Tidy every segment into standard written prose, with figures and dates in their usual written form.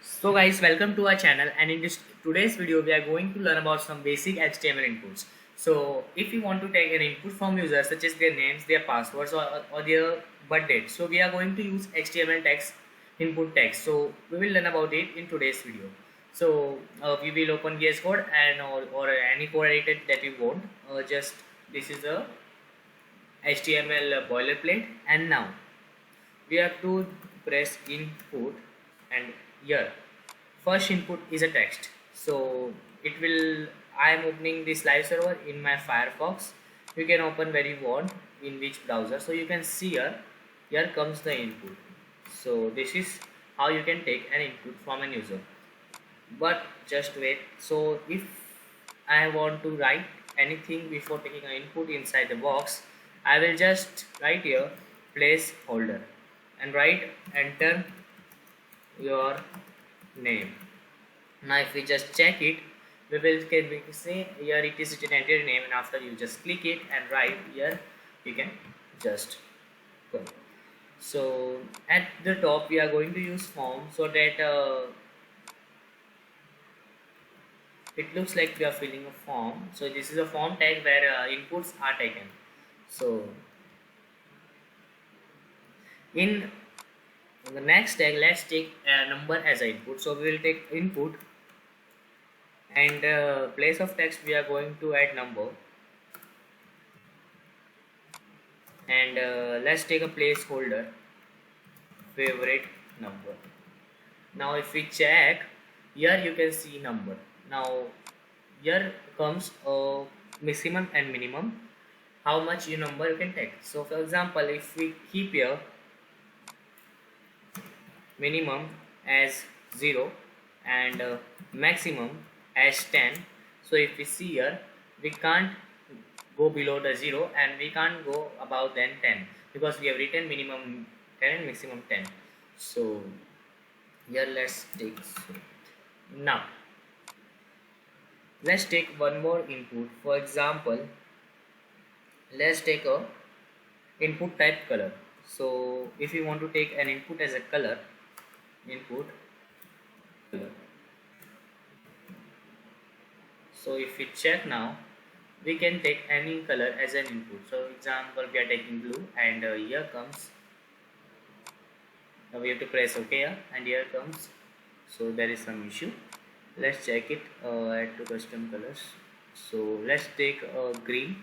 So guys, welcome to our channel, and in this today's video we are going to learn about some basic HTML inputs. So if you want to take an input from users such as their names, their passwords or their birth date, so we are going to use HTML text input text. So we will learn about it in today's video. So we will open VS Code and or any code editor that we want. Just this is a HTML boilerplate, and now we have to press input, and here first input is a text. So it will, I am opening this live server in my Firefox. You can open where you want, in which browser. So you can see here comes the input. So this is how you can take an input from an user. But just wait. So if I want to write anything before taking an input inside the box, I will just write here placeholder and write enter your name. Now if we just check it, we say here it is written enter your name, and after you just click it and write here, you can just go. So at the top we are going to use form, so that it looks like we are filling a form. So this is a form tag where inputs are taken. So in the next tag, let's take a number as an input. So we will take input, and place of text we are going to add number, and let's take a placeholder favorite number. Now if we check here, you can see number. Now here comes maximum and minimum, how much you number you can take. So for example, if we keep here minimum as 0 and maximum as 10, so if we see here, we can't go below the 0 and we can't go above than 10, because we have written minimum 10 and maximum 10. So here let's take, now let's take one more input. For example, let's take a input type color. So if you want to take an input as a color, input color. So if we check now, we can take any color as an input. So example, we are taking blue, and here comes, now we have to press OK here, and here comes, so there is some issue. Let's check it, add to custom colors. So let's take green.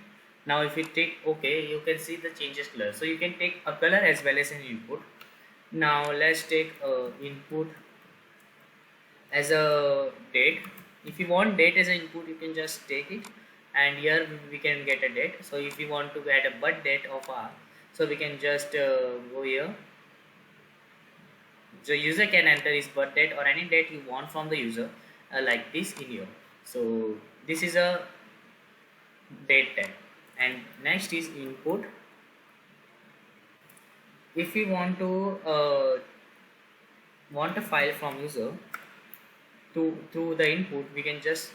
Now if we take OK, you can see the changes color. So you can take a color as well as an input. Now let's take input as a date. If you want date as an input, you can just take it, and here we can get a date. So if you want to add a birth date of R, so we can just go here. The user can enter his birth date or any date you want from the user, like this in here. So this is a date tag, and next is input. If we want to want a file from user through the input, we can just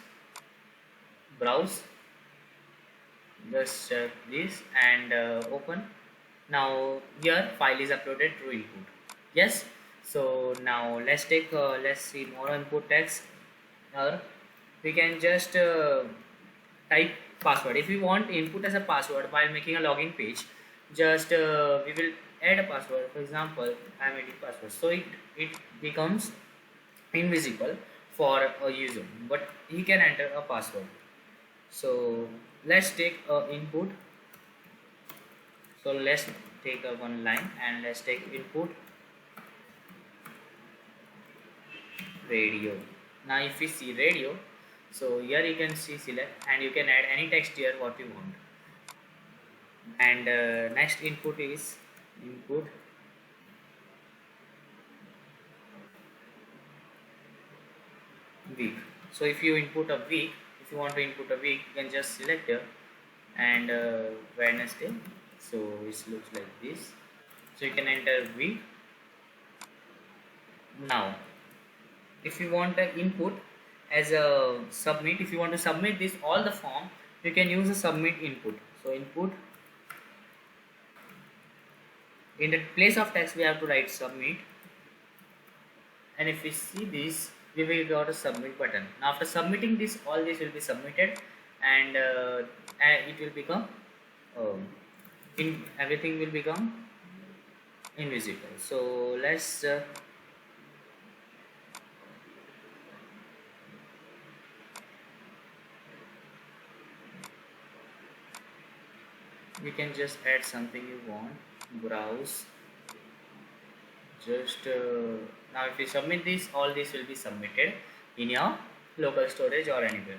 browse, just check this and open. Now here file is uploaded through input. Yes. So now let's take let's see more input text. We can just type password. If we want input as a password while making a login page, just we will add a password. For example, I am adding password, so it becomes invisible for a user, but he can enter a password. So let's take input. So let's take one line, and let's take input radio. Now if we see radio, so here you can see select, and you can add any text here what you want. And next input is input week. So if you input a week, if you want to input a week, you can just select here, and Wednesday. So it looks like this. So you can enter week. Now if you want an input as a submit, if you want to submit this all the form, you can use a submit input. So input, in the place of text we have to write submit, and if we see this, we will got a submit button. Now after submitting this, all this will be submitted, and it will become um, in everything will become invisible. So let's you can just add something you want, browse, just now if you submit this, all this will be submitted in your local storage or anywhere.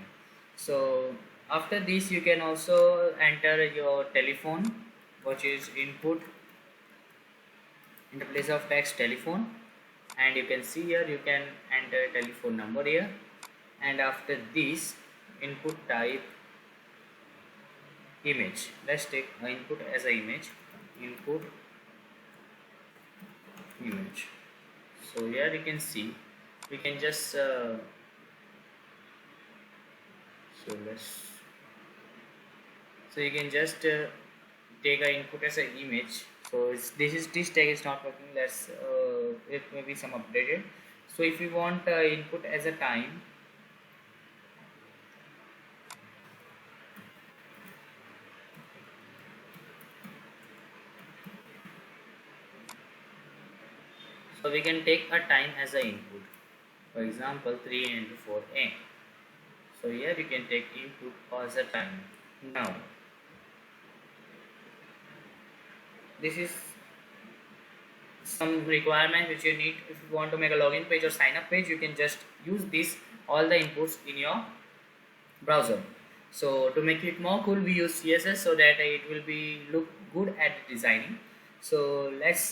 So after this, you can also enter your telephone, which is input in the place of text telephone, and you can see here you can enter telephone number here, and after this input type image. Let's take input as a image, input image. So here you can see we can just so you can just take a input as an image. So this tag is not working. Let's it may be some updated. So if you want input as a time, so we can take a time as a input, for example 3 into 4 a. So here we can take input as a time. Now this is some requirement which you need. If you want to make a login page or sign up page, you can just use this all the inputs in your browser. So to make it more cool, we use CSS so that it will be look good at designing. So let's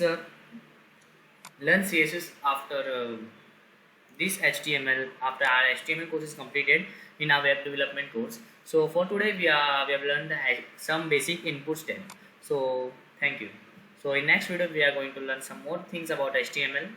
learn CSS after this HTML, after our HTML course is completed in our web development course. So for today we have learned some basic inputs then. So thank you. So in next video we are going to learn some more things about HTML.